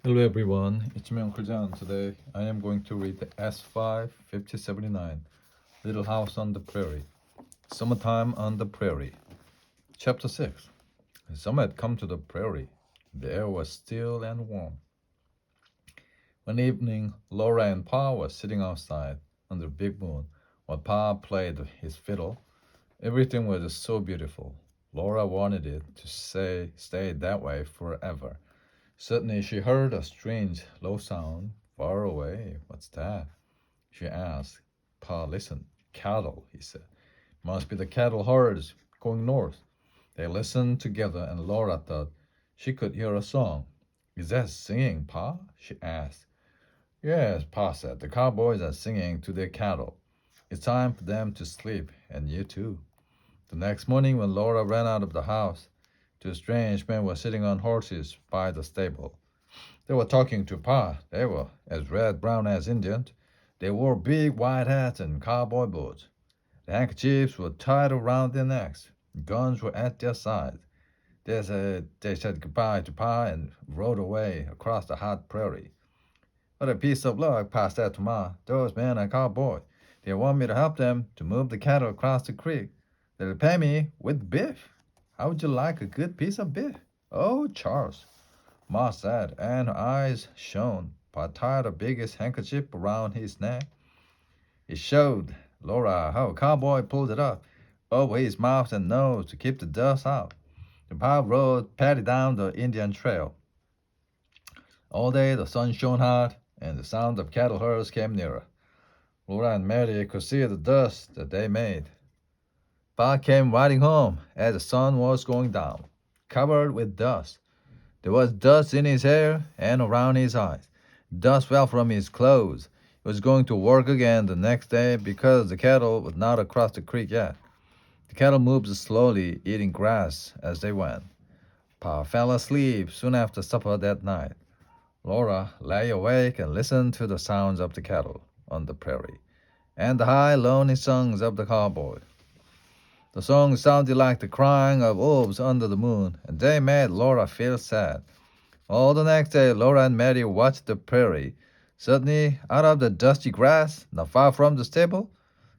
Hello everyone, it's me Uncle John. Today I am going to read the S5 5079 Little House on the Prairie. Summertime on the Prairie. Chapter 6. Summer had come to the prairie. The air was still and warm. One evening, Laura and Pa were sitting outside under the big moon while Pa played his fiddle. Everything was so beautiful. Laura wanted it to stay that way forever. Suddenly she heard a strange, low sound far away. What's that? She asked. Pa listened. Cattle, he said. Must be the cattle herds going north. They listened together, and Laura thought she could hear a song. Is that singing, Pa? She asked. Yes, Pa said. The cowboys are singing to their cattle. It's time for them to sleep, and you too. The next morning, when Laura ran out of the house, two strange men were sitting on horses by the stable. They were talking to Pa. They were as red-brown as Indians. They wore big white hats and cowboy boots. The handkerchiefs were tied around their necks. Guns were at their sides. They said goodbye to Pa and rode away across the hot prairie. What a piece of luck, Pa said to Ma. Those men are cowboys. They want me to help them to move the cattle across the creek. They'll pay me with beef. How would you like a good piece of beef? Oh, Charles, Ma said, and her eyes shone. Pa tied the biggest handkerchief around his neck. He showed Laura how a cowboy pulled it up over his mouth and nose to keep the dust out. The Pa rode Patty down the Indian trail. All day the sun shone hot, and the sound of cattle herds came nearer. Laura and Mary could see the dust that they made. Pa came riding home as the sun was going down, covered with dust. There was dust in his hair and around his eyes. Dust fell from his clothes. He was going to work again the next day because the cattle was not across the creek yet. The cattle moved slowly, eating grass as they went. Pa fell asleep soon after supper that night. Laura lay awake and listened to the sounds of the cattle on the prairie and the high, lonely songs of the cowboy. The song sounded like the crying of wolves under the moon, and they made Laura feel sad. All the next day, Laura and Mary watched the prairie. Suddenly, out of the dusty grass, not far from the stable,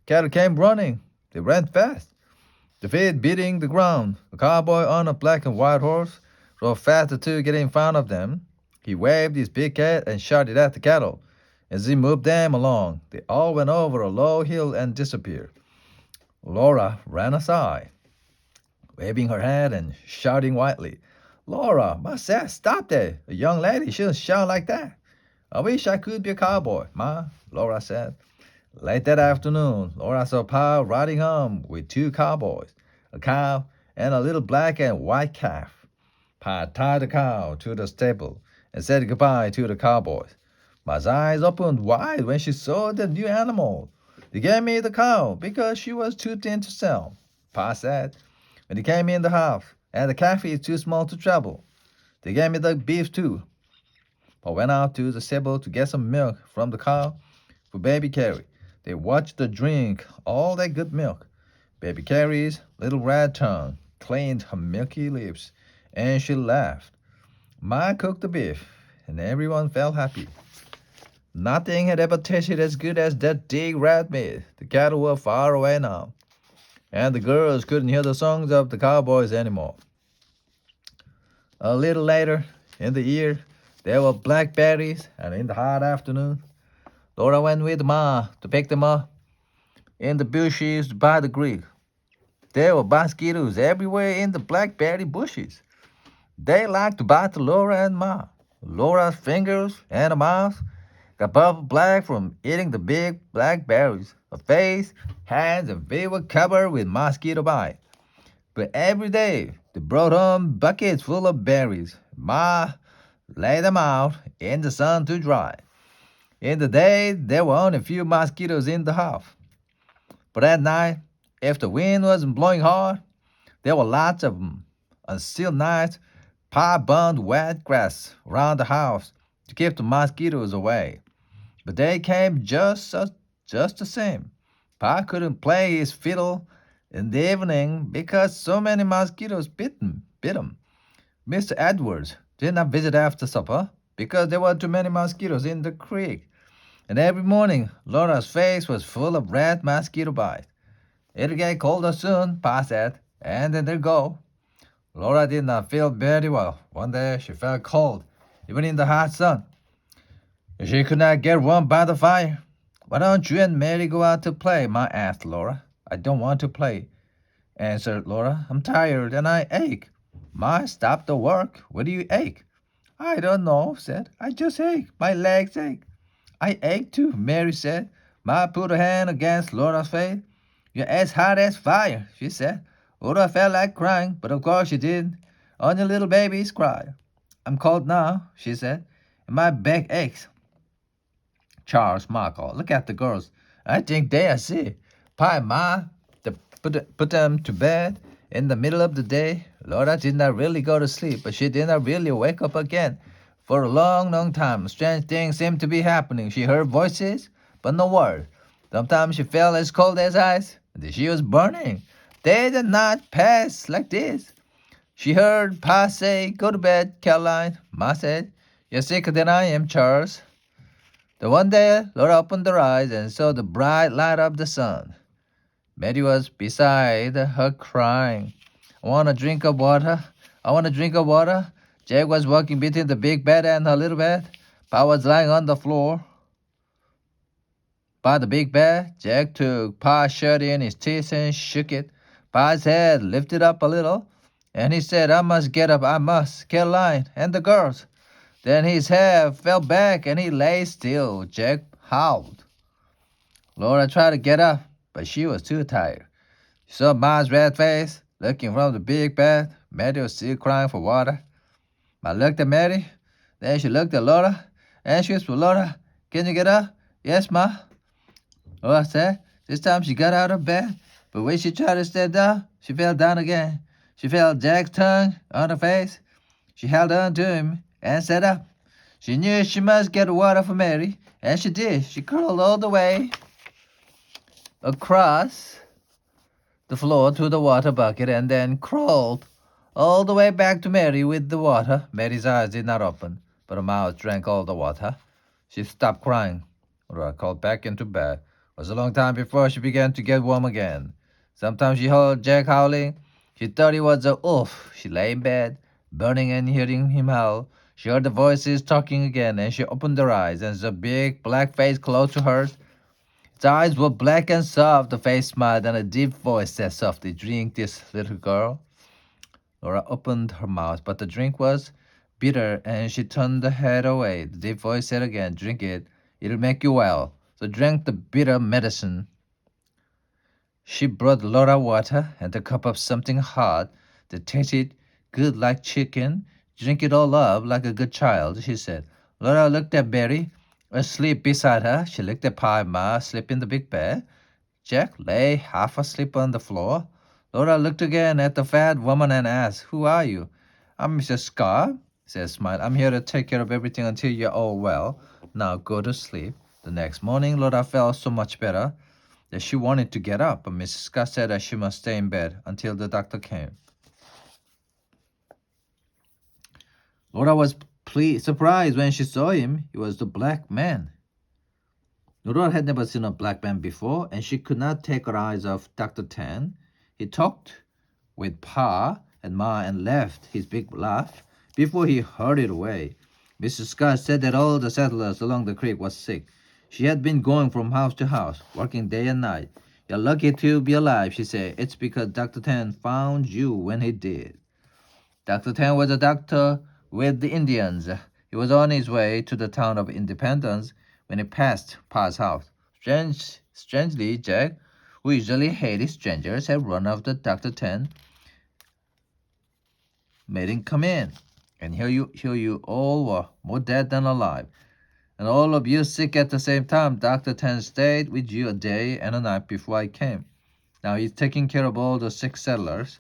cattle came running. They ran fast, their feet beating the ground. A cowboy on a black and white horse rode faster to get in front of them. He waved his big hat and shouted at the cattle. As he moved them along, they all went over a low hill and disappeared. Laura ran aside, waving her hat and shouting wildly. Laura, Ma said, stop that. A young lady shouldn't shout like that. I wish I could be a cowboy, Ma, Laura said. Late that afternoon, Laura saw Pa riding home with two cowboys, a cow and a little black and white calf. Pa tied the cow to the stable and said goodbye to the cowboys. Ma's eyes opened wide when she saw the new animal. They gave me the cow because she was too thin to sell, Pa said. When they came in the house, and the calf is too small to travel. They gave me the beef too. Pa went out to the stable to get some milk from the cow for baby Carrie. They watched her drink all that good milk. Baby Carrie's little red tongue cleaned her milky lips, and she laughed. Ma cooked the beef, and everyone felt happy. Nothing had ever tasted as good as that big red meat. The cattle were far away now, and the girls couldn't hear the songs of the cowboys anymore. A little later in the year, there were blackberries, and in the hot afternoon, Laura went with Ma to pick them up in the bushes by the creek. There were mosquitoes everywhere in the blackberry bushes. They liked to bite Laura and Ma. Laura's fingers and her mouth got purple black from eating the big blackberries. Her face, hands, and feet were covered with mosquito bites. But every day they brought home buckets full of berries. Ma laid them out in the sun to dry. In the day, there were only a few mosquitoes in the house. But at night, if the wind wasn't blowing hard, there were lots of them. On still nights, Pa burned wet grass around the house to keep the mosquitoes away. But they came just the same. Pa couldn't play his fiddle in the evening because so many mosquitoes bit him. Mr. Edwards did not visit after supper. because there were too many mosquitoes in the creek. And every morning, Laura's face was full of red mosquito bites. It'll get colder soon, Pa said, and then they'll go. Laura did not feel very well. One day she felt cold, even in the hot sun. She could not get warm by the fire. Why don't you and Mary go out to play? Ma asked Laura. I don't want to play, answered Laura. I'm tired and I ache. Ma, stop the work. Where do you ache? I don't know, said. I just ache. My legs ache. I ache too, Mary said. Ma put her hand against Laura's face. You're as hot as fire, she said. Laura felt like crying, but of course she didn't. Only little babies cry. I'm cold now, she said, and my back aches. Charles Ma called. Look at the girls. I think they are sick. Pa and Ma put them to bed in the middle of the day. Laura did not really go to sleep, but she did not really wake up again. For a long, long time, strange things seemed to be happening. She heard voices, but no words. Sometimes she felt as cold as ice. She was burning. They did not pass like this. She heard Pa say, go to bed, Caroline. Ma said, you're sicker than I am, Charles. The one day, Laura opened her eyes and saw the bright light of the sun. Mary was beside her crying. I want a drink of water. I want a drink of water. Jack was walking between the big bed and her little bed. Pa was lying on the floor by the big bed. Jack took Pa's shirt in his teeth and shook it. Pa's head lifted up a little, and he said, I must get up, I must. Caroline and the girls. Then his head fell back and he lay still. Jack howled. Laura tried to get up, but she was too tired. She saw Ma's red face looking from the big bed. Mary was still crying for water. Ma looked at Mary, then she looked at Laura, and she whispered, Laura, can you get up? Yes, Ma. Laura said. This time she got out of bed, but when she tried to stand up, she fell down again. She felt Jack's tongue on her face. She held on to him and sat up. She knew she must get water for Mary, and she did. She crawled all the way across the floor to the water bucket and then crawled all the way back to Mary with the water. Mary's eyes did not open, but her mouth drank all the water. She stopped crying. Laura crawled back into bed. It was a long time before she began to get warm again. Sometimes she heard Jack howling. She thought he was a wolf. She lay in bed, burning and hearing him howl. She heard the voices talking again, and she opened her eyes and saw a big black face close to hers. Its eyes were black and soft. The face smiled, and a deep voice said softly, drink this, little girl. Laura opened her mouth, but the drink was bitter, and she turned her head away. The deep voice said again, drink it. It'll make you well. So drank the bitter medicine. She brought Laura water and a cup of something hot that tasted good like chicken. Drink it all up like a good child, she said. Laura looked at Mary, asleep beside her. She looked at Pa and Ma, asleep in the big bed. Jack lay half asleep on the floor. Laura looked again at the fat woman and asked, who are you? I'm Mrs. Scott, said Smile. I'm here to take care of everything until you're all well. Now go to sleep. The next morning, Laura felt so much better that she wanted to get up, but Mrs. Scott said that she must stay in bed until the doctor came. Laura was surprised when she saw him. He was the black man. Laura had never seen a black man before, and she could not take her eyes off Dr. Tan. He talked with Pa and Ma and laughed his big laugh before he hurried away. Mrs. Scott said that all the settlers along the creek were sick. She had been going from house to house, working day and night. You're lucky to be alive, she said. It's because Dr. Tan found you when he did. Dr. Tan was a doctor with the Indians. He was on his way to the town of Independence when he passed Pa's house. Strangely, Jack, who usually hated strangers, had run after Dr. Tan, made him come in. And here you all were, more dead than alive. And all of you sick at the same time. Dr. Tan stayed with you a day and a night before I came. Now he's taking care of all the sick settlers.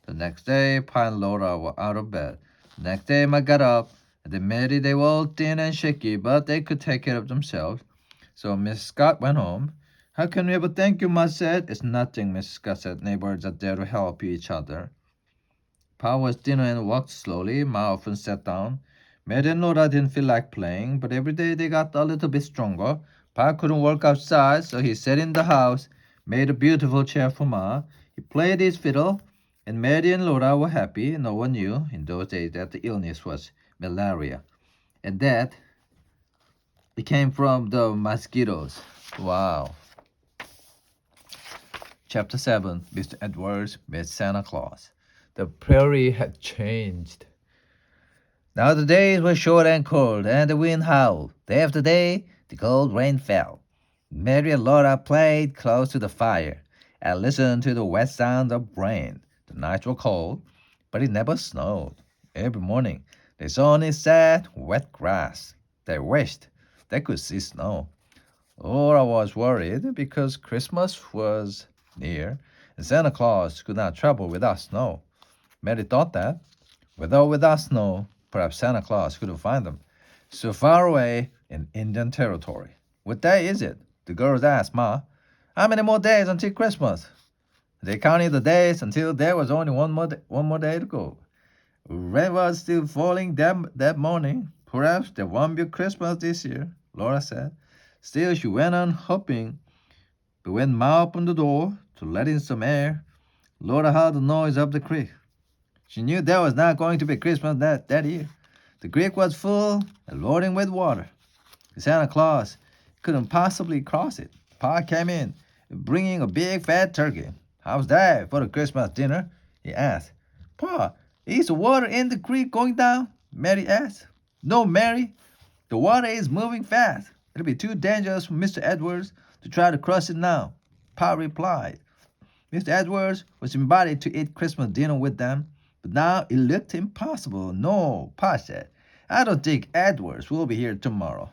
The next day, Pa and Laura were out of bed. The next day, Ma got up. And they Mary, they were all thin and shaky, but they could take care of themselves. So Miss Scott went home. How can we ever thank you, Ma said. It's nothing, Miss Scott said. Neighbors are there to help each other. Pa was thinner and walked slowly. Ma often sat down. Mary and Laura didn't feel like playing, but every day they got a little bit stronger. Pa couldn't work outside, so he sat in the house, made a beautiful chair for Ma. He played his fiddle, and Mary and Laura were happy. No one knew in those days that the illness was malaria, and that it came from the mosquitoes. Wow. Chapter 7. Mr. Edwards met Santa Claus. The prairie had changed. Now the days were short and cold, and the wind howled. Day after day, the cold rain fell. Mary and Laura played close to the fire and listened to the wet sound of rain. The nights were cold, but it never snowed. Every morning, they saw on its sad, wet grass. They wished they could see snow. Laura was worried because Christmas was near, and Santa Claus could not travel without snow. Mary thought that, with or without snow, perhaps Santa Claus couldn't find them. So far away in Indian territory. What day is it? The girls asked Ma. How many more days until Christmas? They counted the days until there was only one more day to go. Rain was still falling that morning. Perhaps there won't be Christmas this year, Laura said. Still, she went on hoping. But when Ma opened the door to let in some air, Laura heard the noise of the creek. She knew there was not going to be Christmas that year. The creek was full and loading with water. Santa Claus couldn't possibly cross it. Pa came in, bringing a big fat turkey. How's that for the Christmas dinner? He asked. Pa, is the water in the creek going down? Mary asked. No, Mary. The water is moving fast. It'll be too dangerous for Mr. Edwards to try to cross it now. Pa replied. Mr. Edwards was invited to eat Christmas dinner with them, but now it looked impossible. No, Pa said. I don't think Edwards will be here tomorrow.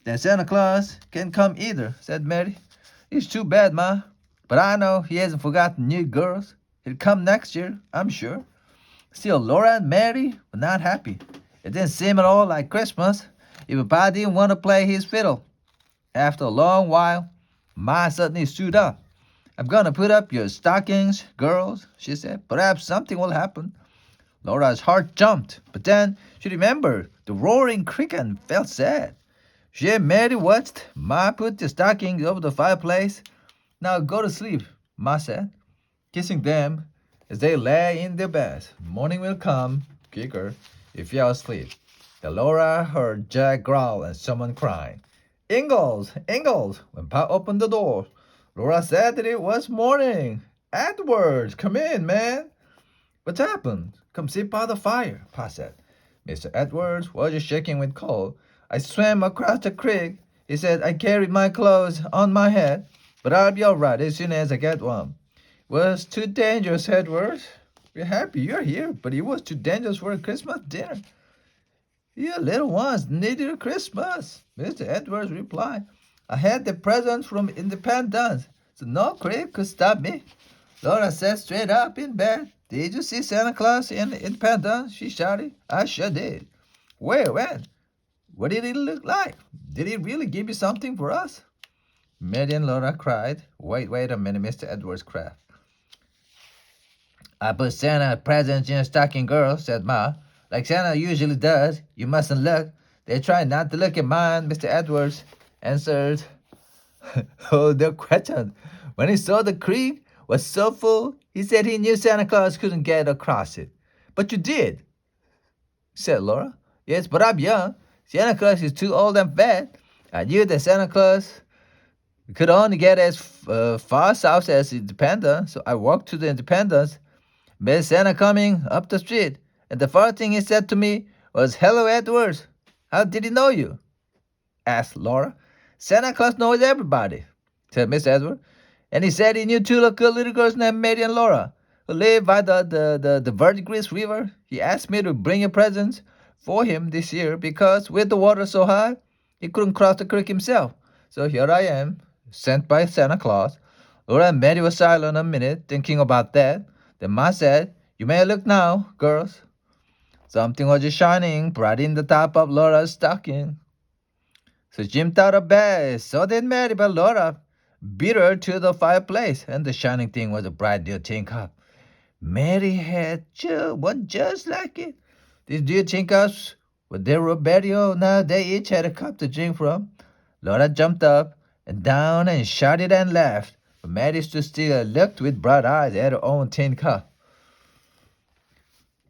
Then Santa Claus can't come either, said Mary. It's too bad, Ma. But I know he hasn't forgotten you girls. He'll come next year, I'm sure. Still, Laura and Mary were not happy. It didn't seem at all like Christmas. Even Pa didn't want to play his fiddle. After a long while, Ma suddenly stood up. I'm gonna put up your stockings, girls, she said. Perhaps something will happen. Laura's heart jumped, but then she remembered the roaring creek and felt sad. She and Mary watched Ma put the stockings over the fireplace. Now go to sleep, Ma said, kissing them as they lay in their beds. Morning will come, quicker, if you're asleep. Then Laura heard Jack growl and someone crying. Ingalls, Ingalls! When Pa opened the door, Laura said that it was morning. Edwards, come in, man. What's happened? Come sit by the fire, Pa said. Mr. Edwards was just shaking with cold. I swam across the creek. He said I carried my clothes on my head, but I'll be all right as soon as I get one. It was too dangerous, Edwards. We're happy you're here, but it was too dangerous for a Christmas dinner. You little ones needed a Christmas, Mr. Edwards replied. I had the presents from Independence, so no creek could stop me. Laura sat straight up in bed. Did you see Santa Claus in Independence? She shouted. I sure did. Where, when? What did it look like? Did he really give you something for us? Mary and Laura cried. Wait a minute, Mr. Edwards cried. I put Santa presents in a stocking, girl, said Ma. Like Santa usually does. You mustn't look. They tried not to look at mine, Mr. Edwards answered. Oh, the question. When he saw the creek was so full, he said he knew Santa Claus couldn't get across it. But you did, said Laura. Yes, but I'm young. Santa Claus is too old and fat. I knew that Santa Claus could only get as far south as Independence, so I walked to the Independence, met Santa coming up the street, and the first thing he said to me was, Hello, Edwards. How did he know you? Asked Laura. Santa Claus knows everybody, said Miss Edwards. And he said he knew two little girls named Mary and Laura who live by the Verdigris River. He asked me to bring a presents for him this year because with the water so high, he couldn't cross the creek himself. So here I am, sent by Santa Claus. Laura and Mary were silent a minute, thinking about that. Then Ma said, You may look now, girls. Something was just shining bright in the top of Laura's stocking. So jumped out of bed, so did Mary, but Laura beat her to the fireplace, and the shining thing was a bright new tin cup. Mary had one just like it. These new tin cups When they were Betty-O, now they each had a cup to drink from. Laura jumped up and down and shouted and laughed, but Mary stood still and looked with bright eyes at her own tin cup.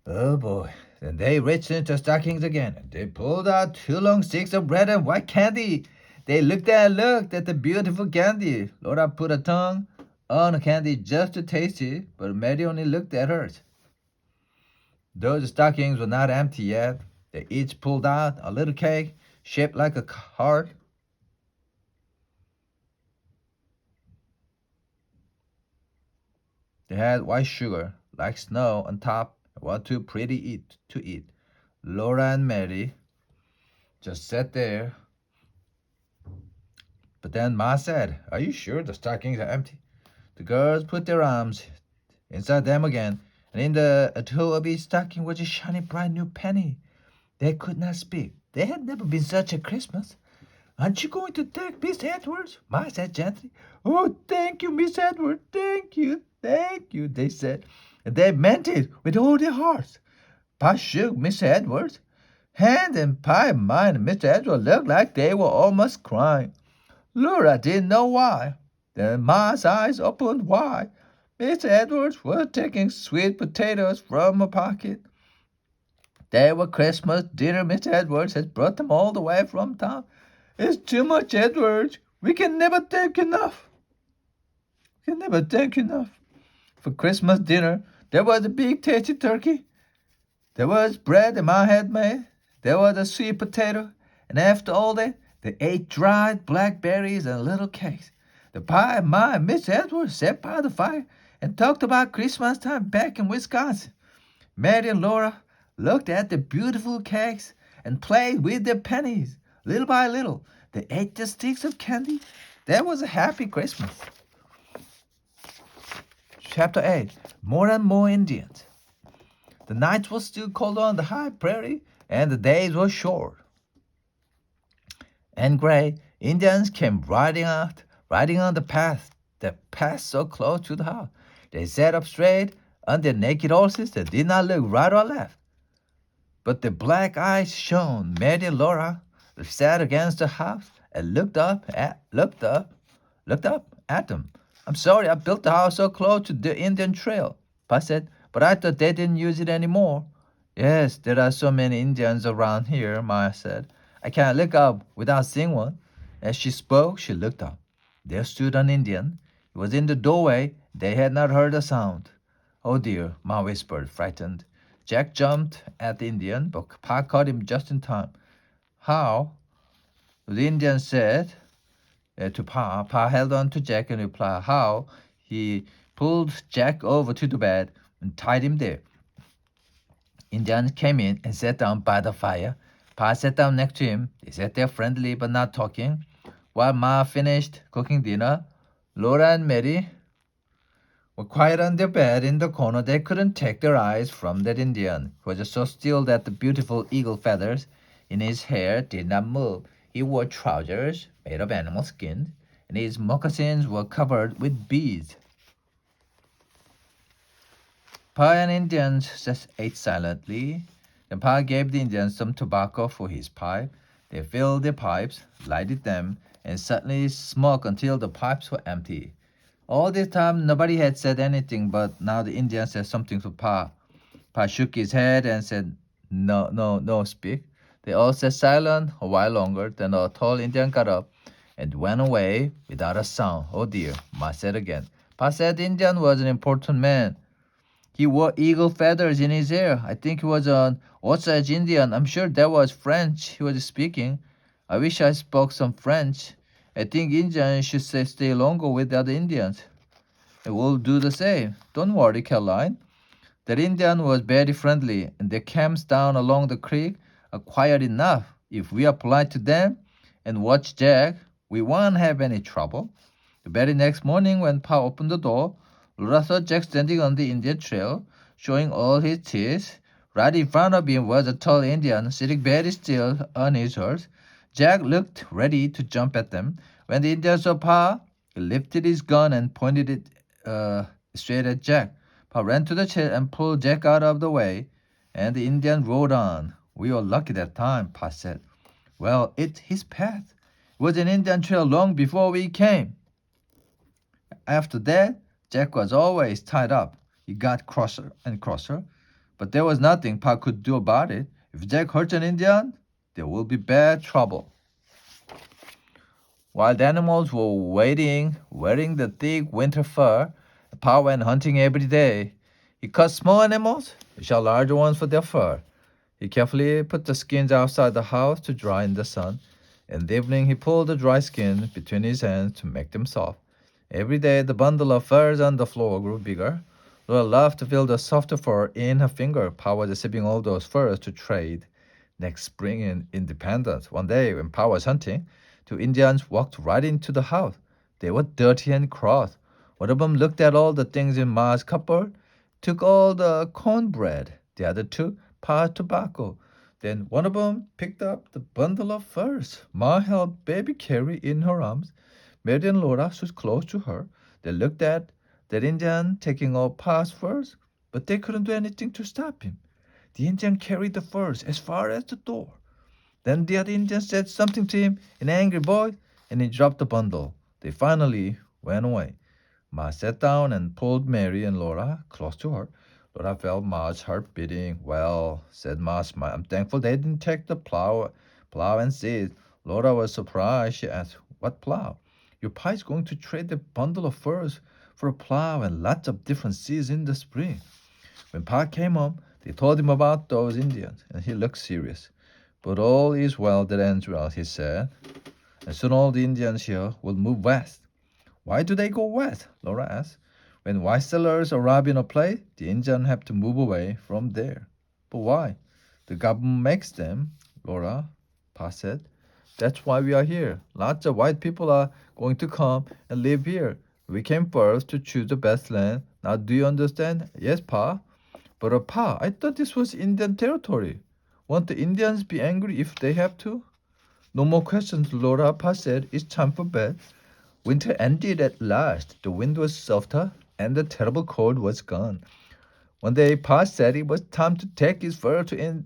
Oh boy. Then they reached into stockings again, and they pulled out 2 long sticks of red and white candy. They looked and looked at the beautiful candy. Laura put her tongue on the candy just to taste it, but Mary only looked at hers. Those stockings were not empty yet. They each pulled out a little cake shaped like a heart. They had white sugar, like snow, on top, and were too pretty to eat. Laura and Mary just sat there. But then Ma said, "Are you sure the stockings are empty?" The girls put their arms inside them again, and in the toe of each stocking was a shiny bright new penny. They could not speak. There had never been such a Christmas. "Aren't you going to thank Miss Edwards?" Ma said gently. "Oh, thank you, Miss Edwards. Thank you, they said. And they meant it with all their hearts. Pa shook Miss Edwards' hand, and Pa and mine and Mr. Edwards looked like they were almost crying. Laura didn't know why. Then Ma's eyes opened wide. Mr. Edwards was taking sweet potatoes from her pocket. They were Christmas dinner. Mr. Edwards had brought them all the way from town. "It's too much, Edwards. We can never thank you enough. We can never thank you enough." For Christmas dinner, there was a big tasty turkey. There was bread that Ma had made. There was a sweet potato. And after all that, they ate dried blackberries and little cakes. The Pa and Ma and Miss Edwards sat by the fire and talked about Christmas time back in Wisconsin. Mary and Laura looked at the beautiful cakes and played with their pennies. Little by little, they ate the sticks of candy. That was a happy Christmas. Chapter 8. More and more Indians. The nights were still cold on the high prairie, and the days were short and gray. Indians came riding on the path that passed so close to the house. They sat up straight on their naked horses that did not look right or left. But their black eyes shone. Mary and Laura sat against the house and looked up at them. "I'm sorry I built the house so close to the Indian trail," Pa said, "but I thought they didn't use it anymore." "Yes, there are so many Indians around here," Ma said. "I can't look up without seeing one." As she spoke, she looked up. There stood an Indian. He was in the doorway. They had not heard a sound. "Oh dear," Ma whispered, frightened. Jack jumped at the Indian, but Pa caught him just in time. "How?" the Indian said to Pa. Pa held on to Jack and replied, "How?" He pulled Jack over to the bed and tied him there. Indian came in and sat down by the fire. Pa sat down next to him. They sat there friendly but not talking. While Ma finished cooking dinner, Laura and Mary were quiet on their bed in the corner. They couldn't take their eyes from that Indian. He was so still that the beautiful eagle feathers in his hair did not move. He wore trousers made of animal skin, and his moccasins were covered with beads. Pa and Indians just ate silently. Then Pa gave the Indians some tobacco for his pipe. They filled their pipes, lighted them, and suddenly smoked until the pipes were empty. All this time, nobody had said anything, but now the Indian said something to Pa. Pa shook his head and said, No, speak." They all sat silent a while longer. Then a tall Indian got up and went away without a sound. "Oh dear," Ma said again. Pa said the Indian was an important man. He wore eagle feathers in his hair. I think he was an Osage Indian. I'm sure that was French he was speaking. I wish I spoke some French. I think Indians should stay longer with the other Indians. And we'll do the same. Don't worry, Caroline. That Indian was very friendly, and their camps down along the creek are quiet enough. If we are polite to them and watch Jack, we won't have any trouble. The very next morning, when Pa opened the door, Laura saw Jack standing on the Indian trail, showing all his teeth. Right in front of him was a tall Indian, sitting very still on his horse. Jack looked ready to jump at them. When the Indian saw Pa, he lifted his gun and pointed it straight at Jack. Pa ran to the chair and pulled Jack out of the way, and the Indian rode on. We were lucky that time, Pa said. Well, it's his path. It was an Indian trail long before we came. After that, Jack was always tied up. He got crosser and crosser, but there was nothing Pa could do about it. If Jack hurts an Indian, there will be bad trouble. While the animals were waiting, wearing the thick winter fur, Pa went hunting every day. He caught small animals, he shot larger ones for their fur. He carefully put the skins outside the house to dry in the sun. In the evening, he pulled the dry skin between his hands to make them soft. Every day, the bundle of furs on the floor grew bigger. Laura loved to feel the softer fur in her finger. Pa was receiving all those furs to trade. Next spring in Independence, one day when Pa was hunting, two Indians walked right into the house. They were dirty and cross. One of them looked at all the things in Ma's cupboard, took all the cornbread. The other two Pa's tobacco. Then one of them picked up the bundle of furs. Ma held baby Carrie in her arms. Mary and Laura stood close to her. They looked at that Indian taking all Pa's furs, but they couldn't do anything to stop him. The Indian carried the furs as far as the door. Then the other Indian said something to him in an angry voice, and he dropped the bundle. They finally went away. Ma sat down and pulled Mary and Laura close to her. Laura felt Ma's heart beating. Well, said Ma, smile. I'm thankful they didn't take the plow and seed. Laura was surprised. She asked, what plow? Your Pa is going to trade the bundle of furs for a plow and lots of different seeds in the spring. When Pa came home, they told him about those Indians, and he looked serious. But all is well that ends well, he said. And soon all the Indians here will move west. Why do they go west? Laura asked. When white settlers arrive in a place, the Indians have to move away from there. But why? The government makes them, Laura, Pa said. That's why we are here. Lots of white people are going to come and live here. We came first to choose the best land. Now do you understand? Yes, Pa. But Pa, I thought this was Indian territory. Won't the Indians be angry if they have to? No more questions, Laura, Pa said. It's time for bed. Winter ended at last. The wind was softer, and the terrible cold was gone. One day, Pa said it was time to take his fur to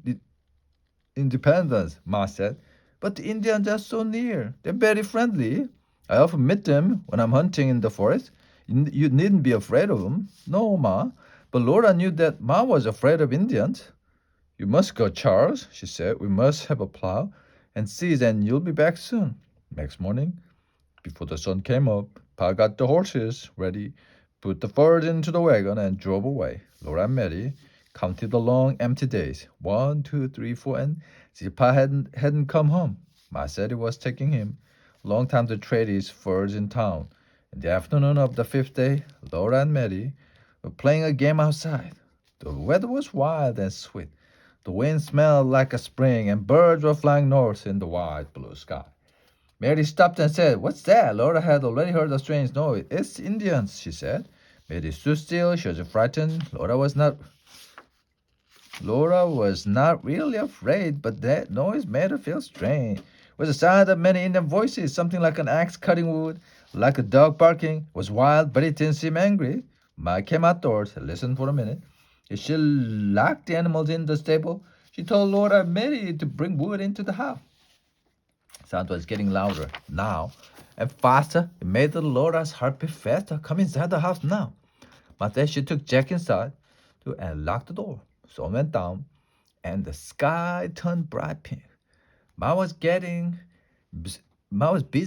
Independence, Ma said. But the Indians are so near. They're very friendly. I often meet them when I'm hunting in the forest. You needn't be afraid of them. No, Ma. But Laura knew that Ma was afraid of Indians. You must go, Charles, she said. We must have a plow and seeds, and you'll be back soon. Next morning, before the sun came up, Pa got the horses ready, put the furs into the wagon, and drove away. Laura and Mary counted the long, empty days. 1, 2, 3, 4, and still Pa hadn't come home. Ma said it was taking him a long time to trade his furs in town. In the afternoon of the 5th day, Laura and Mary were playing a game outside. The weather was wild and sweet. The wind smelled like a spring, and birds were flying north in the wide blue sky. Mary stopped and said, What's that? Laura had already heard a strange noise. It's Indians, she said. Mary stood still. She was frightened. Laura was not really afraid, but that noise made her feel strange. It was the sound of many Indian voices, something like an axe cutting wood, like a dog barking. It was wild, but it didn't seem angry. Ma came outdoors and listened for a minute. She locked the animals in the stable. She told Laura and Mary to bring wood into the house. The sound was getting louder now and faster. It made Laura's heart beat faster. Come inside the house now. But then she took Jack inside and locked the door. Sun went down, and the sky turned bright pink. Ma was busy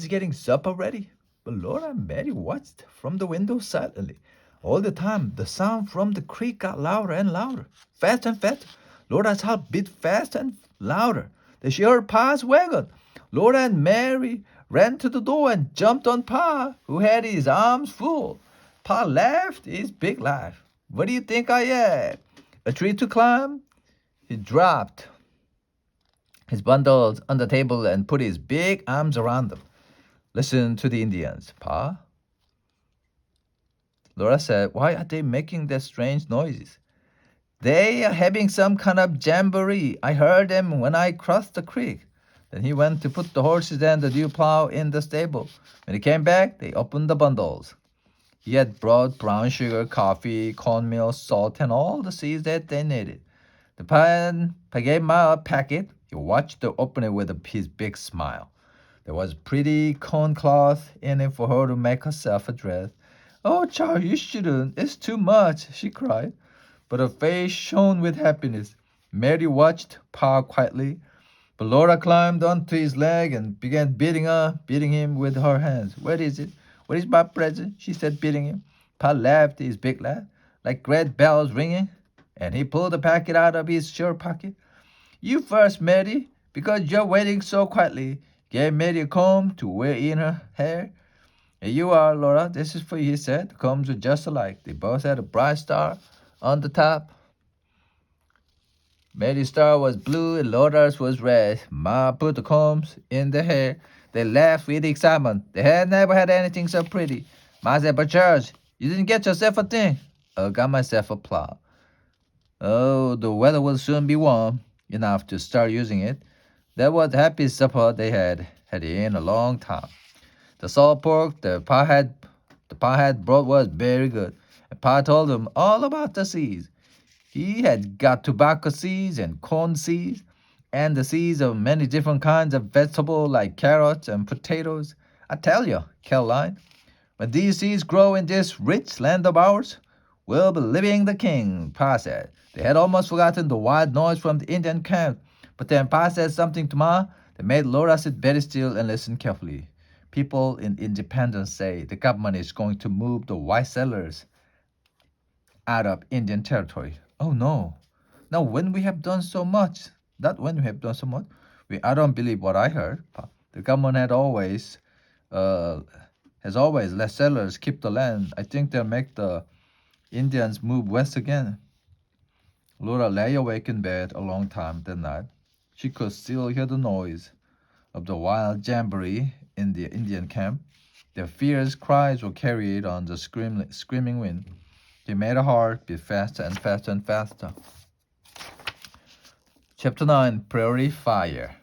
getting supper ready, but Laura and Mary watched from the window silently. All the time, the sound from the creek got louder and louder, faster and faster. Laura's heart beat faster and louder. Then she heard Pa's wagon. Laura and Mary ran to the door and jumped on Pa, who had his arms full. Pa laughed his big laugh. What do you think I am? A tree to climb? He dropped his bundles on the table and put his big arms around them. Listen to the Indians, Pa. Laura said, Why are they making that strange noises? They are having some kind of jamboree. I heard them when I crossed the creek. Then he went to put the horses and the new plow in the stable. When he came back, they opened the bundles. He had brought brown sugar, coffee, cornmeal, salt, and all the seeds that they needed. The Pa gave Ma a packet. He watched her open it with his big smile. There was pretty corn cloth in it for her to make herself a dress. Oh, Charles, you shouldn't. It's too much, she cried. But her face shone with happiness. Mary watched Pa quietly. But Laura climbed onto his leg and began beating him with her hands. Where is it? Where is my present? She said, beating him. Pa laughed his big laugh, like great bells ringing, and he pulled the packet out of his shirt pocket. You first, Mary, because you're waiting so quietly. Gave Mary a comb to wear in her hair. Here you are, Laura. This is for you, he said. The combs were just alike. They both had a bright star on the top. Mary's star was blue and Laura's was red. Ma put the combs in their hair. They laughed with excitement. They had never had anything so pretty. Ma said, but Charles, you didn't get yourself a thing. I got myself a plow. Oh, the weather will soon be warm enough to start using it. That was the happiest supper they had in a long time. The salt pork the Pa had brought was very good. And Pa told them all about the seeds. He had got tobacco seeds and corn seeds, and the seeds of many different kinds of vegetables like carrots and potatoes. I tell you, Caroline, when these seeds grow in this rich land of ours, we'll be living the king, Pa said. They had almost forgotten the wild noise from the Indian camp, but then Pa said something to Ma that made Laura sit very still and listen carefully. People in Independence say the government is going to move the white settlers out of Indian territory. Oh no. Now when we have done so much, not when we have done so much, I don't believe what I heard. The government uh, has always let settlers keep the land. I think they'll make the Indians move west again. Laura lay awake in bed a long time that night. She could still hear the noise of the wild jamboree in the Indian camp. Their fierce cries were carried on the screaming wind. They made her heart beat faster and faster and faster. Chapter 9, Prairie Fire.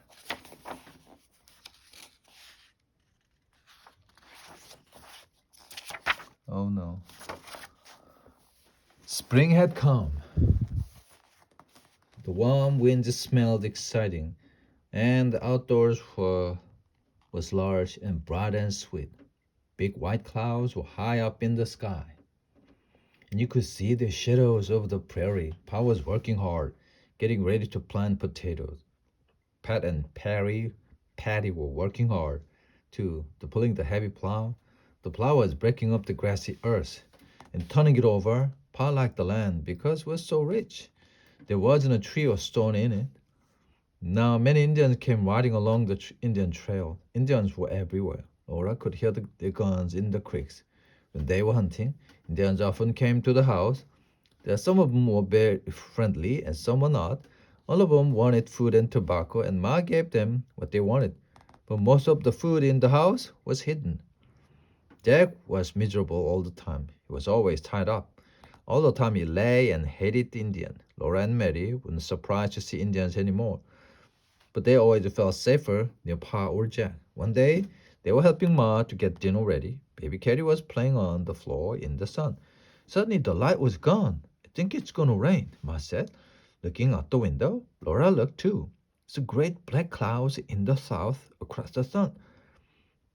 Oh no. Spring had come. The warm wind smelled exciting, and the outdoors was large and bright and sweet. Big white clouds were high up in the sky, and you could see the shadows over the prairie. Pa was working hard, getting ready to plant potatoes. Pat and Patty were working hard, too, pulling the heavy plow. The plow was breaking up the grassy earth and turning it over. Pa liked the land because it was so rich. There wasn't a tree or stone in it. Now many Indians came riding along the Indian trail. Indians were everywhere. Laura could hear the guns in the creeks. When they were hunting, Indians often came to the house. Some of them were very friendly and some were not. All of them wanted food and tobacco, and Ma gave them what they wanted. But most of the food in the house was hidden. Jack was miserable all the time. He was always tied up. All the time he lay and hated the Indian. Laura and Mary weren't surprised to see Indians anymore, but they always felt safer near Pa or Jack. One day, they were helping Ma to get dinner ready. Baby Carrie was playing on the floor in the sun. Suddenly, the light was gone. I think it's gonna rain, Ma said, looking out the window. Laura looked too. It's great black clouds in the south across the sun.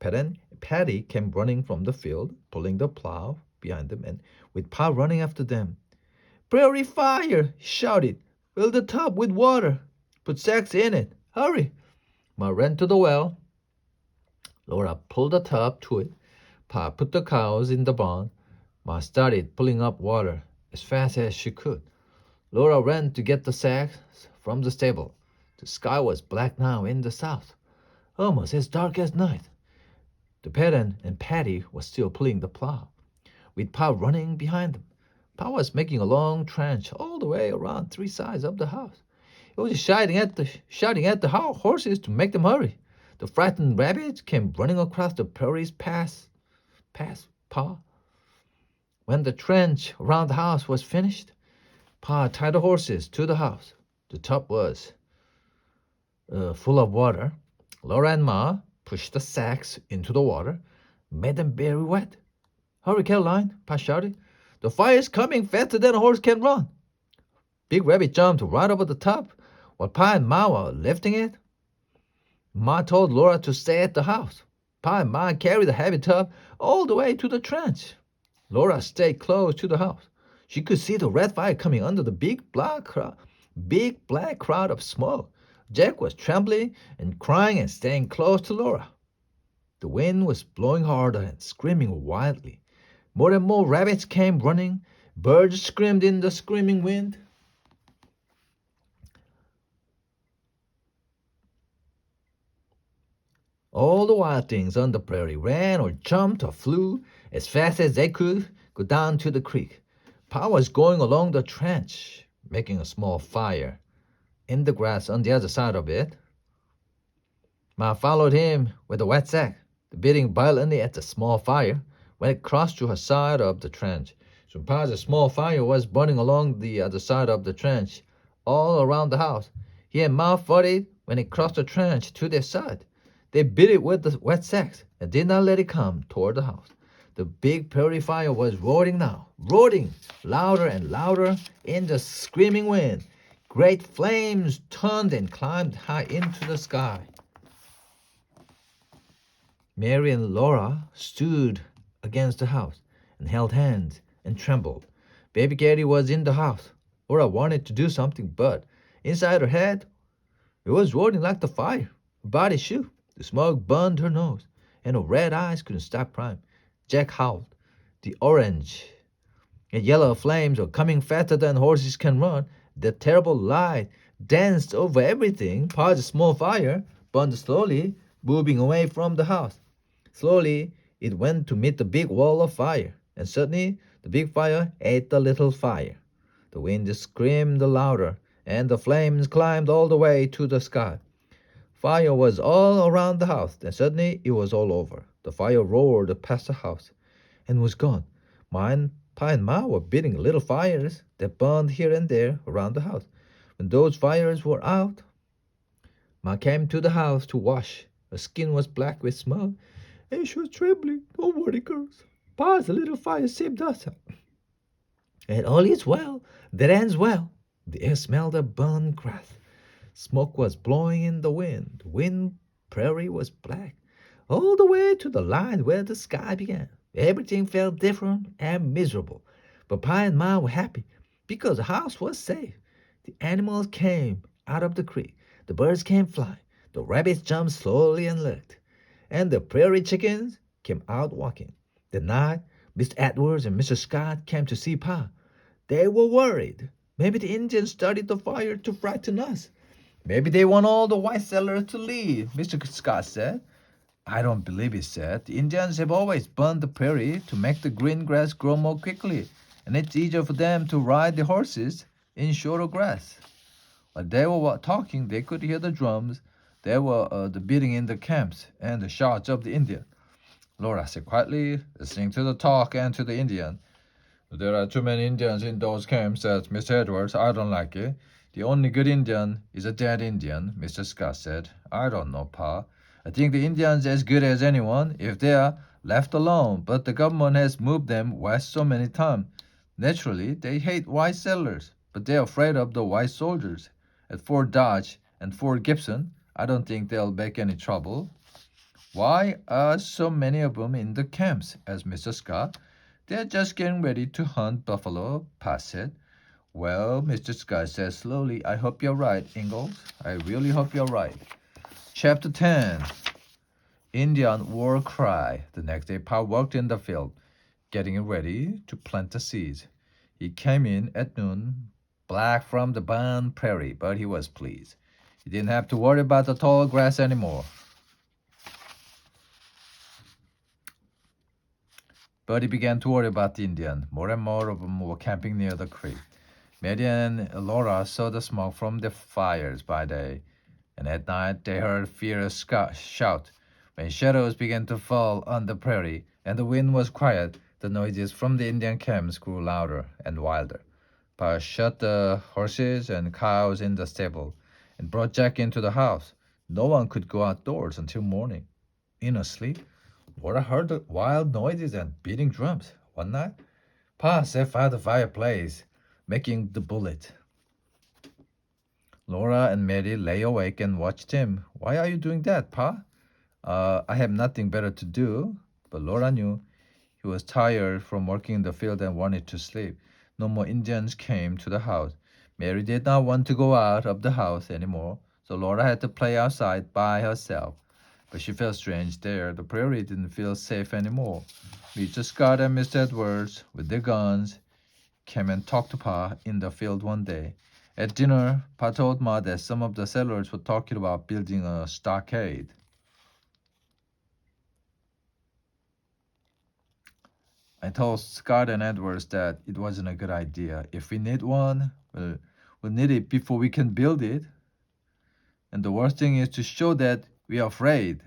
Patty came running from the field, pulling the plow behind them, and with Pa running after them. Prairie fire! He shouted. Fill the tub with water. Put sacks in it. Hurry! Ma ran to the well. Laura pulled the tub to it. Pa put the cows in the barn. Ma started pulling up water as fast as she could. Laura ran to get the sacks from the stable. The sky was black now in the south, almost as dark as night. The parent and Patty were still pulling the plow, with Pa running behind them. Pa was making a long trench all the way around three sides of the house. He was shouting at the horses to make them hurry. The frightened rabbits came running across the prairies past Pa. When the trench around the house was finished, Pa tied the horses to the house. The tub was full of water. Laura and Ma pushed the sacks into the water, made them very wet. Hurry, Caroline, Pa shouted. The fire's coming faster than a horse can run. Big Rabbit jumped right over the top while Pa and Ma were lifting it. Ma told Laura to stay at the house. Pa and Ma carried the heavy tub all the way to the trench. Laura stayed close to the house. She could see the red fire coming under the big black cloud of smoke. Jack was trembling and crying and staying close to Laura. The wind was blowing harder and screaming wildly. More and more rabbits came running. Birds screamed in the screaming wind. All the wild things on the prairie ran or jumped or flew as fast as they could go down to the creek. Pa was going along the trench, making a small fire in the grass on the other side of it. Ma followed him with a wet sack, beating violently at the small fire when it crossed to her side of the trench. So Pa's small fire was burning along the other side of the trench, all around the house. He and Ma fought it when it crossed the trench to their side. They beat it with the wet sacks and did not let it come toward the house. The big prairie fire was roaring now, roaring louder and louder in the screaming wind. Great flames turned and climbed high into the sky. Mary and Laura stood against the house and held hands and trembled. Baby Gary was in the house. Laura wanted to do something, but inside her head, it was roaring like the fire. Her body shook. The smoke burned her nose, and her red eyes couldn't stop crying. Jack howled. The orange and yellow flames were coming faster than horses can run. The terrible light danced over everything. Pa's small fire burned slowly, moving away from the house. Slowly, it went to meet the big wall of fire, and suddenly the big fire ate the little fire. The wind screamed louder, and the flames climbed all the way to the sky. Fire was all around the house, and suddenly it was all over. The fire roared past the house and was gone. Pa and Ma were beating little fires that burned here and there around the house. When those fires were out, Ma came to the house to wash. Her skin was black with smoke, and she was trembling. Don't worry, girls. Pa's little fire saved us. And all is well that ends well. The air smelled of burned grass. Smoke was blowing in the wind. The wind prairie was black, all the way to the line where the sky began. Everything felt different and miserable. But Pa and Ma were happy because the house was safe. The animals came out of the creek. The birds came flying. The rabbits jumped slowly and licked. And the prairie chickens came out walking. That night, Mr. Edwards and Mr. Scott came to see Pa. They were worried. Maybe the Indians started the fire to frighten us. Maybe they want all the white settlers to leave, Mr. Scott said. I don't believe it, said. The Indians have always burned the prairie to make the green grass grow more quickly, and it's easier for them to ride the horses in shorter grass. While they were talking, they could hear the drums. There were the beating in the camps and the shouts of the Indian. Laura said quietly, listening to the talk and to the Indian. There are too many Indians in those camps, said Mr. Edwards. I don't like it. The only good Indian is a dead Indian, Mr. Scott said. I don't know, Pa. I think the Indians are as good as anyone if they are left alone, but the government has moved them west so many times. Naturally, they hate white settlers, but they're afraid of the white soldiers. At Fort Dodge and Fort Gibson, I don't think they'll make any trouble. Why are so many of them in the camps? Asked Mr. Scott. They're just getting ready to hunt buffalo, Pa said. Well, Mr. Scott said slowly, I hope you're right, Ingalls. I really hope you're right. Chapter 10 Indian War Cry. The next day, Pa worked in the field, getting ready to plant the seeds. He came in at noon, black from the burned prairie, but he was pleased. He didn't have to worry about the tall grass anymore. But he began to worry about the Indian. More and more of them were camping near the creek. Mary and Laura saw the smoke from the fires by day, and at night they heard fierce shout. When shadows began to fall on the prairie and the wind was quiet, the noises from the Indian camps grew louder and wilder. Pa shut the horses and cows in the stable and brought Jack into the house. No one could go outdoors until morning. In her sleep, Laura heard the wild noises and beating drums. One night, Pa set fire to the fireplace, making the bullet. Laura and Mary lay awake and watched him. Why are you doing that, Pa? I have nothing better to do. But Laura knew he was tired from working in the field and wanted to sleep. No more Indians came to the house. Mary did not want to go out of the house anymore, so Laura had to play outside by herself. But she felt strange there. The prairie didn't feel safe anymore. Mr. Scott and Mr. Edwards, with their guns, came and talked to Pa in the field one day. At dinner, Pa told Ma that some of the settlers were talking about building a stockade. I told Scott and Edwards that it wasn't a good idea. If we need one, we'll need it before we can build it. And the worst thing is to show that we are afraid.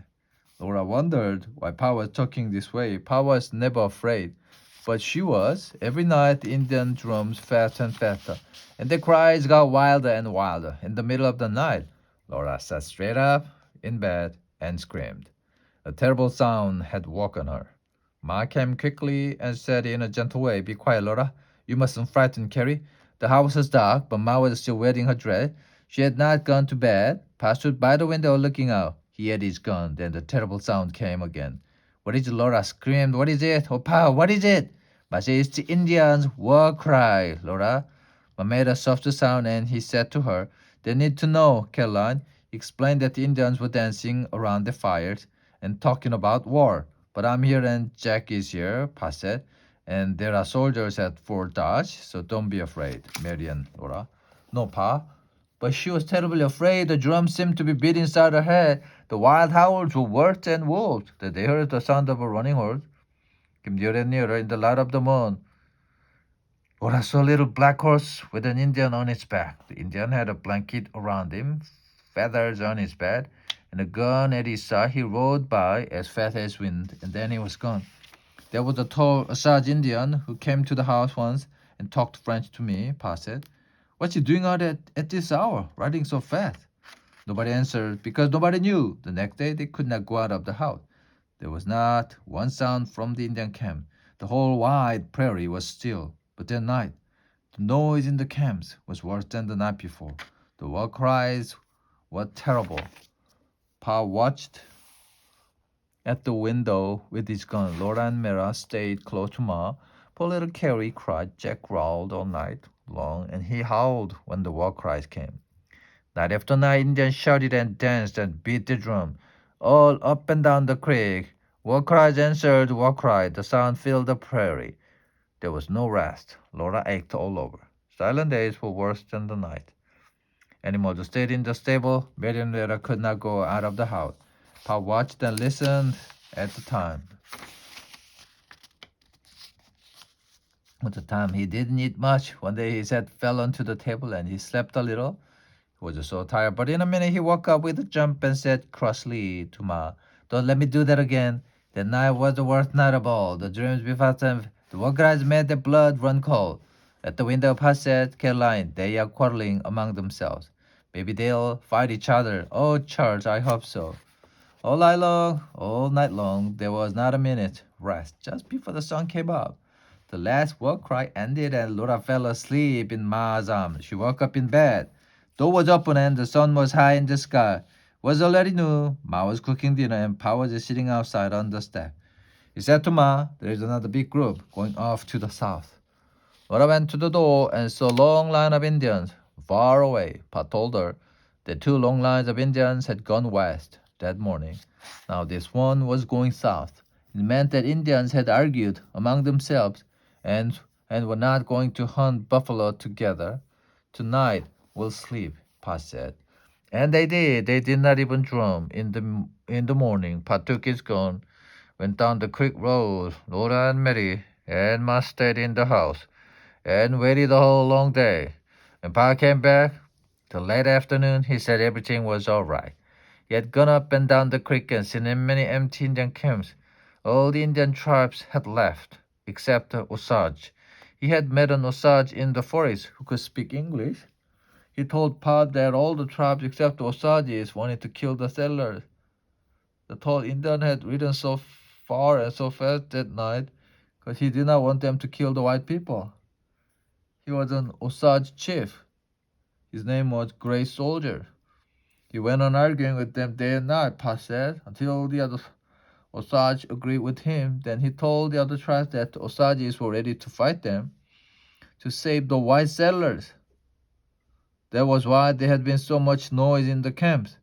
Laura wondered why Pa was talking this way. Pa was never afraid. But she was. Every night the Indian drums faster and faster, and the cries got wilder and wilder. In the middle of the night, Laura sat straight up in bed and screamed. A terrible sound had woken her. Ma came quickly and said in a gentle way, "Be quiet, Laura. You mustn't frighten Carrie." The house was dark, but Ma was still wearing her dress. She had not gone to bed. Pa stood by the window looking out. He had his gun. Then the terrible sound came again. "What is it?" Laura screamed. "What is it? Oh, Pa, what is it?" Ma said, "It's the Indians' war cry, Laura." Ma made a soft sound and he said to her, "They need to know, Caroline." He explained that the Indians were dancing around the fires and talking about war. "But I'm here and Jack is here," Pa said, "and there are soldiers at Fort Dodge, so don't be afraid." Mary and Laura. "No, Pa." But she was terribly afraid. The drums seemed to be beating inside her head. The wild howls were worse than wolves. Then they heard the sound of a running horse. Came nearer and nearer in the light of the moon. Laura saw a little black horse with an Indian on its back. The Indian had a blanket around him, feathers on his back, and a gun at his side. He rode by as fast as wind, and then he was gone. There was a tall Osage Indian who came to the house once and talked French to me, Pa said. "What's he doing out at this hour, riding so fast?" Nobody answered because nobody knew. The next day they could not go out of the house. There was not one sound from the Indian camp. The whole wide prairie was still. But that night, the noise in the camps was worse than the night before. The war cries were terrible. Pa watched at the window with his gun. Laura and Mera stayed close to Ma. Poor little Carrie cried. Jack growled all night long, and he howled when the war cries came. Night after night, Indians shouted and danced and beat the drum, all up and down the creek. War cries answered war cry. The sound filled the prairie. There was no rest. Laura ached all over. Silent days were worse than the night. Animals stayed in the stable. Mary and Vera could not go out of the house. Pa watched and listened at the time. At the time, he didn't eat much. One day his head fell onto the table and he slept a little. He was so tired, but in a minute he woke up with a jump and said crossly to Ma, "Don't let me do that again." That night was the worst night of all. The dreams before them, the war cries made the blood run cold. At the window, Pa said, "Caroline, they are quarreling among themselves. Maybe they'll fight each other." "Oh, Charles, I hope so." All night long, there was not a minute rest. Just before the sun came up, the last war cry ended and Laura fell asleep in Ma's arms. She woke up in bed. Door was open and the sun was high in the sky. It was already noon. Ma was cooking dinner and Pa was sitting outside on the step. He said to Ma, "There is another big group going off to the south." Laura went to the door and saw a long line of Indians far away. Pa told her that two long lines of Indians had gone west that morning. Now this one was going south. It meant that Indians had argued among themselves and were not going to hunt buffalo together. "Tonight we'll sleep," Pa said. And they did. They did not even drum. In the morning, Pa took his gun, went down the creek road. Laura and Mary and Ma stayed in the house and waited the whole long day. When Pa came back, till late afternoon, he said everything was all right. He had gone up and down the creek and seen many empty Indian camps. All the Indian tribes had left, except the Osage. He had met an Osage in the forest who could speak English. He told Pa that all the tribes except the Osages wanted to kill the settlers. The tall Indian had ridden so far and so fast that night because he did not want them to kill the white people. He was an Osage chief. His name was Gray Soldier. He went on arguing with them day and night, Pa said, until the other Osage agreed with him. Then he told the other tribes that the Osages were ready to fight them to save the white settlers. That was why there had been so much noise in the camps.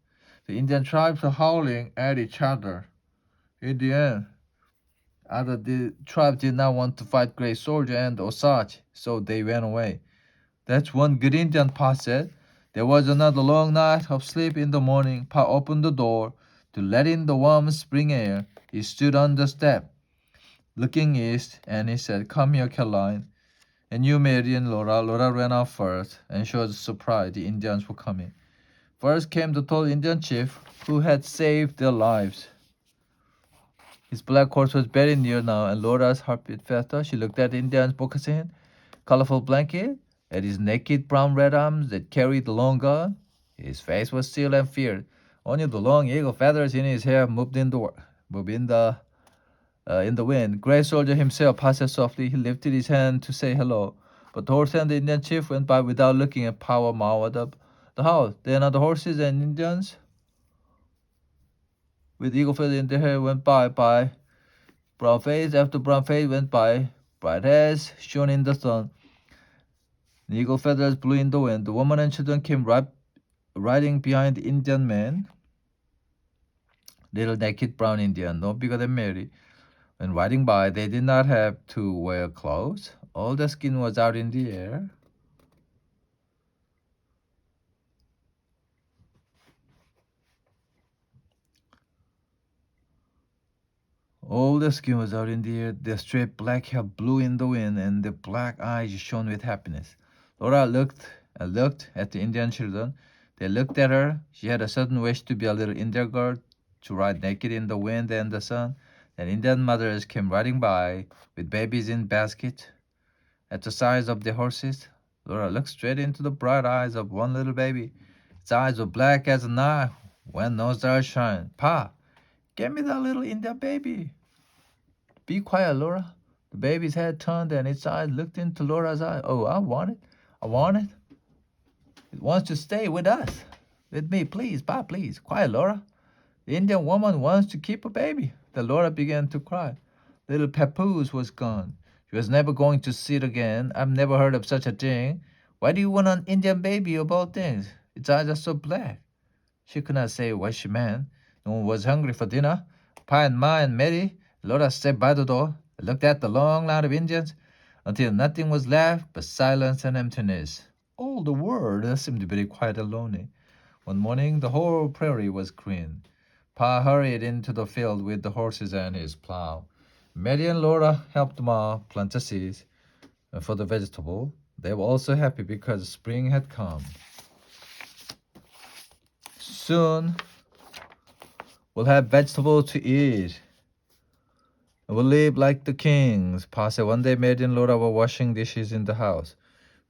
The Indian tribes were howling at each other. In the end, other the tribes did not want to fight Gray Soldier and the Osage, so they went away. That's one good Indian, Pa said. There was another long night of sleep. In the morning, Pa opened the door to let in the warm spring air. He stood on the step, looking east, and he said, "Come here, Caroline." And you, Mary and Laura. Laura ran out first, and she was surprised the Indians were coming. First came the tall Indian chief, who had saved their lives. His black horse was very near now, and Laura's heart beat faster. She looked at the Indian's moccasin, colorful blanket, at his naked brown red arms that carried the long gun. His face was still and feared. Only the long eagle feathers in his hair moved in the wind. Gray Soldier himself passed softly. He lifted his hand to say hello, but the horse and the Indian chief went by without looking at Power Mao the house. Then other horses and Indians with eagle feathers in their hair went by. Brown face after brown face went by. Bright heads shone in the sun. The eagle feathers blew in the wind. The woman and children came riding behind the Indian man. Little naked brown Indian, no bigger than Mary. When riding by, they did not have to wear clothes. All the skin was out in the air. All the skin was out in the air. The straight black hair blew in the wind, and the black eyes shone with happiness. Laura looked and looked at the Indian children. They looked at her. She had a sudden wish to be a little Indian girl, to ride naked in the wind and the sun. Then Indian mothers came riding by with babies in baskets at the sides of their horses. Laura looked straight into the bright eyes of one little baby. Its eyes were black as a night when no stars shine. "Pa, get me that little Indian baby." "Be quiet, Laura." The baby's head turned and its eyes looked into Laura's eyes. "Oh, I want it. I want it. It wants to stay with us. With me, please, Pa, please. Quiet, Laura. The Indian woman wants to keep a baby." The Laura began to cry. Little Papoose was gone. She was never going to see it again. "I've never heard of such a thing. Why do you want an Indian baby of all things? Its eyes are so black." She could not say what she meant. No one was hungry for dinner. Pa and Ma and Mary. Laura stepped by the door and looked at the long line of Indians until nothing was left but silence and emptiness. All the world seemed very quiet and lonely. One morning, the whole prairie was green. Pa hurried into the field with the horses and his plow. Mary and Laura helped Ma plant the seeds for the vegetable. They were also happy because spring had come. Soon, we'll have vegetables to eat. We'll live like the kings, Pa said. One day, Mary and Laura were washing dishes in the house.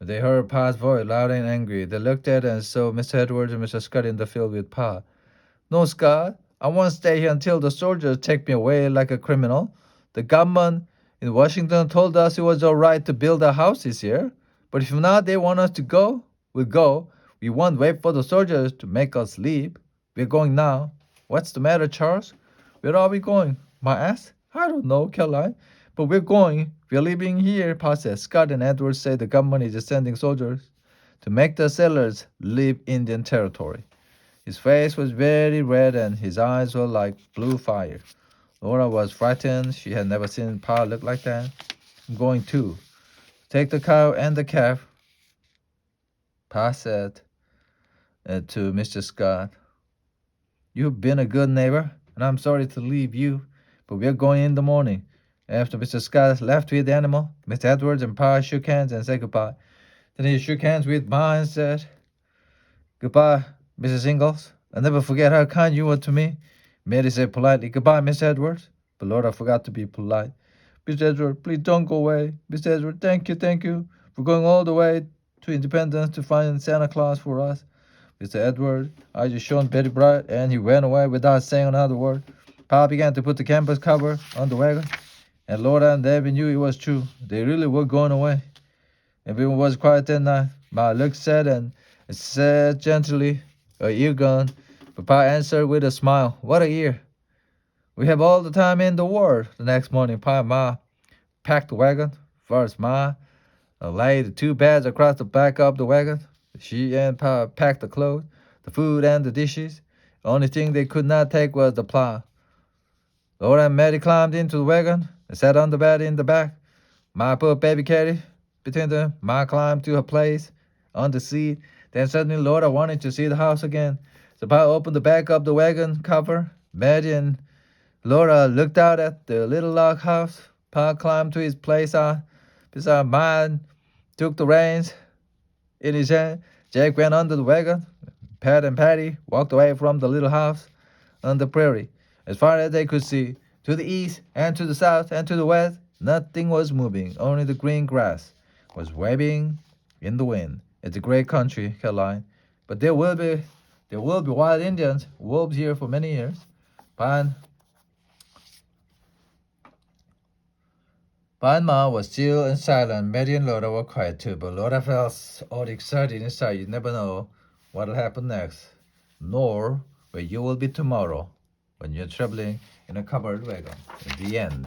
They heard Pa's voice, loud and angry. They looked at and saw Mr. Edwards and Mr. Scott in the field with Pa. "No, Scott, I won't stay here until the soldiers take me away like a criminal. The government in Washington told us it was all right to build our houses here. But if now they want us to go, we'll go. We won't wait for the soldiers to make us leave. We're going now." "What's the matter, Charles?" "Where are we going?" Ma asked. "I don't know, Caroline, but we're going. We're leaving here," Pa said. Scott and Edwards say the government is sending soldiers to make the settlers leave Indian territory. His face was very red and his eyes were like blue fire. Laura was frightened. She had never seen Pa look like that. "I'm going too. Take the cow and the calf," Pa said to Mr. Scott. "You've been a good neighbor, and I'm sorry to leave you, but we're going in the morning." After Mr. Scott left with the animal, Mr. Edwards and Pa shook hands and said goodbye. Then he shook hands with Ma and said, "Goodbye, Mrs. Ingalls. I'll never forget how kind you were to me." Mary said politely, "Goodbye, Mr. Edwards." But Laura forgot to be polite. "Mr. Edwards, please don't go away. Mr. Edwards, thank you. For going all the way to Independence to find Santa Claus for us." Mr. Edwards' eyes shone very bright, and he went away without saying another word. Pa began to put the canvas cover on the wagon, and Laura and Debbie knew it was true. They really were going away. Everyone was quiet that night. Ma looked sad and It said gently, "A year gone." Papa answered with a smile, "What a year! We have all the time in the world." The next morning, Pa and Ma packed the wagon. First, Ma laid two beds across the back of the wagon. She and Pa packed the clothes, the food, and the dishes. The only thing they could not take was the plow. Laura and Mary climbed into the wagon and sat on the bed in the back. Ma put baby Katie between them. Ma climbed to her place on the seat. Then suddenly Laura wanted to see the house again. So Pa opened the back of the wagon cover. Mary and Laura looked out at the little log house. Pa climbed to his place beside Ma and took the reins in his hand. Jack went under the wagon. Pat and Patty walked away from the little house on the prairie. As far as they could see, to the east and to the south and to the west, nothing was moving. Only the green grass was waving in the wind. It's a great country, Caroline, but there will be wild Indians, wolves here for many years. Pa and Ma was still and silent. Mary and Laura were quiet too, but Laura felt all excited inside. You never know what will happen next, nor where you will be tomorrow when you're traveling in a covered wagon. The end.